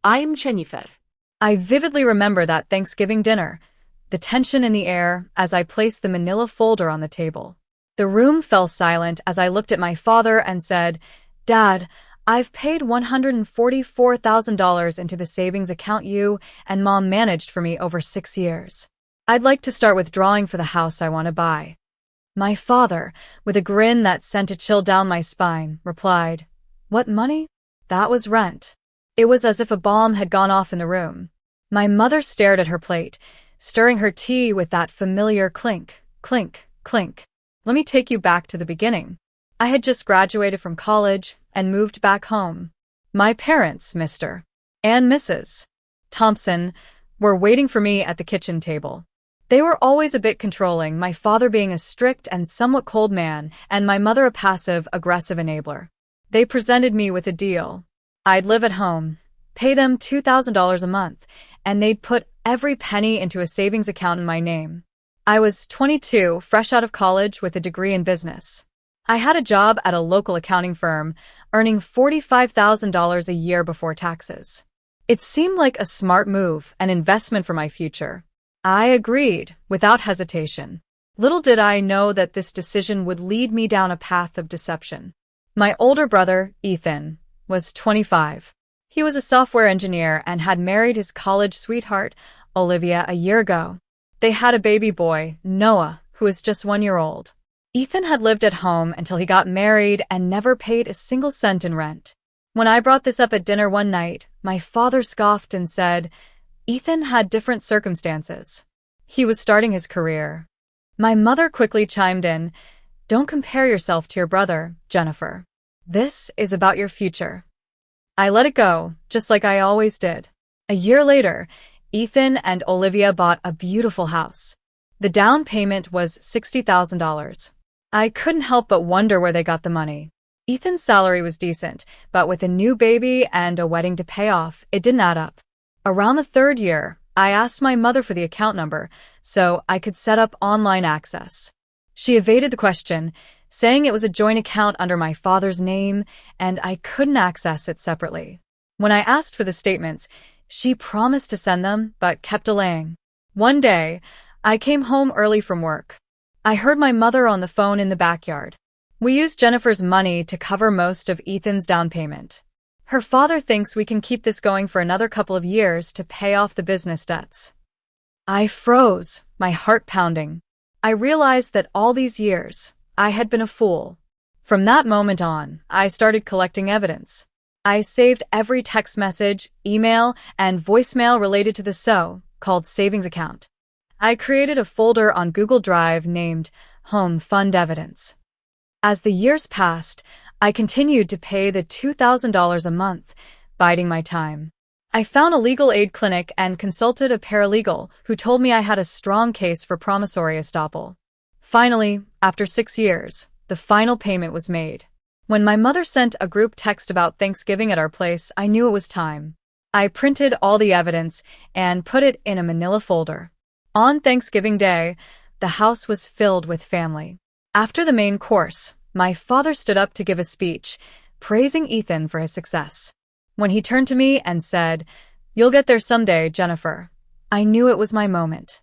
I'm Jennifer. I vividly remember that Thanksgiving dinner, the tension in the air as I placed the manila folder on the table. The room fell silent as I looked at my father and said, "Dad, I've paid $144,000 into the savings account you and Mom managed for me over 6 years. I'd like to start withdrawing for the house I want to buy." My father, with a grin that sent a chill down my spine, replied, "What money?" That was rent. It was as if a bomb had gone off in the room. My mother stared at her plate, stirring her tea with that familiar clink, clink, clink. Let me take you back to the beginning. I had just graduated from college and moved back home. My parents, Mr. and Mrs. Thompson, were waiting for me at the kitchen table. They were always a bit controlling, my father being a strict and somewhat cold man, and my mother a passive, aggressive enabler. They presented me with a deal. I'd live at home, pay them $2,000 a month, and they'd put every penny into a savings account in my name. I was 22, fresh out of college with a degree in business. I had a job at a local accounting firm, earning $45,000 a year before taxes. It seemed like a smart move, an investment for my future. I agreed, without hesitation. Little did I know that this decision would lead me down a path of deception. My older brother, Ethan, was 25. He was a software engineer and had married his college sweetheart, Olivia, a year ago. They had a baby boy, Noah, who was just 1 year old. Ethan had lived at home until he got married and never paid a single cent in rent. When I brought this up at dinner one night, my father scoffed and said, Ethan had different circumstances. He was starting his career. My mother quickly chimed in, "Don't compare yourself to your brother, Jennifer. This is about your future." I let it go, just like I always did. A year later, Ethan and Olivia bought a beautiful house. The down payment was $60,000. I couldn't help but wonder where they got the money. Ethan's salary was decent, but with a new baby and a wedding to pay off, it didn't add up. Around the 3rd year, I asked my mother for the account number so I could set up online access. She evaded the question, saying it was a joint account under my father's name and I couldn't access it separately. When I asked for the statements, she promised to send them but kept delaying. One day, I came home early from work. I heard my mother on the phone in the backyard. "We used Jennifer's money to cover most of Ethan's down payment. Her father thinks we can keep this going for another couple of years to pay off the business debts." I froze, my heart pounding. I realized that all these years, I had been a fool. From that moment on, I started collecting evidence. I saved every text message, email, and voicemail related to the so-called savings account. I created a folder on Google Drive named Home Fund Evidence. As the years passed, I continued to pay the $2,000 a month, biding my time. I found a legal aid clinic and consulted a paralegal who told me I had a strong case for promissory estoppel. Finally, after 6 years, the final payment was made. When my mother sent a group text about Thanksgiving at our place, I knew it was time. I printed all the evidence and put it in a manila folder. On Thanksgiving Day, the house was filled with family. After the main course, my father stood up to give a speech, praising Ethan for his success. When he turned to me and said, "You'll get there someday, Jennifer," I knew it was my moment.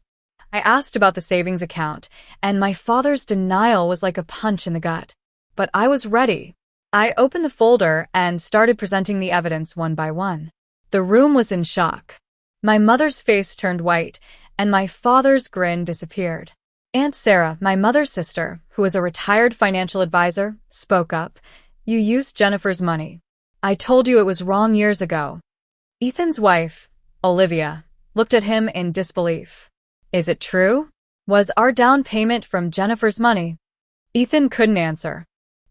I asked about the savings account, and my father's denial was like a punch in the gut. But I was ready. I opened the folder and started presenting the evidence one by one. The room was in shock. My mother's face turned white, and my father's grin disappeared. Aunt Sarah, my mother's sister, who was a retired financial advisor, spoke up. "You used Jennifer's money. I told you it was wrong years ago." Ethan's wife, Olivia, looked at him in disbelief. "Is it true? Was our down payment from Jennifer's money?" Ethan couldn't answer.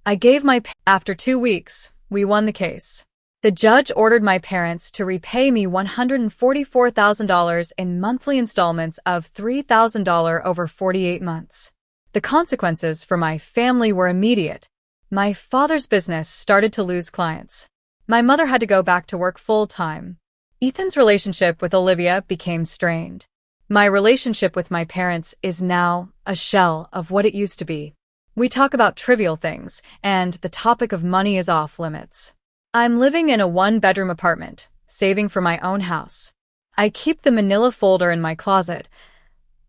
I gave After 2 weeks, we won the case. The judge ordered my parents to repay me $144,000 in monthly installments of $3,000 over 48 months. The consequences for my family were immediate. My father's business started to lose clients. My mother had to go back to work full-time. Ethan's relationship with Olivia became strained. My relationship with my parents is now a shell of what it used to be. We talk about trivial things, and the topic of money is off limits. I'm living in a 1-bedroom apartment, saving for my own house. I keep the manila folder in my closet,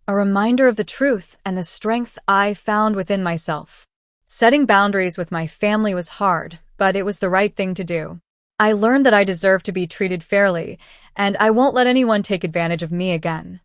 a reminder of the truth and the strength I found within myself. Setting boundaries with my family was hard, but it was the right thing to do. I learned that I deserve to be treated fairly, and I won't let anyone take advantage of me again.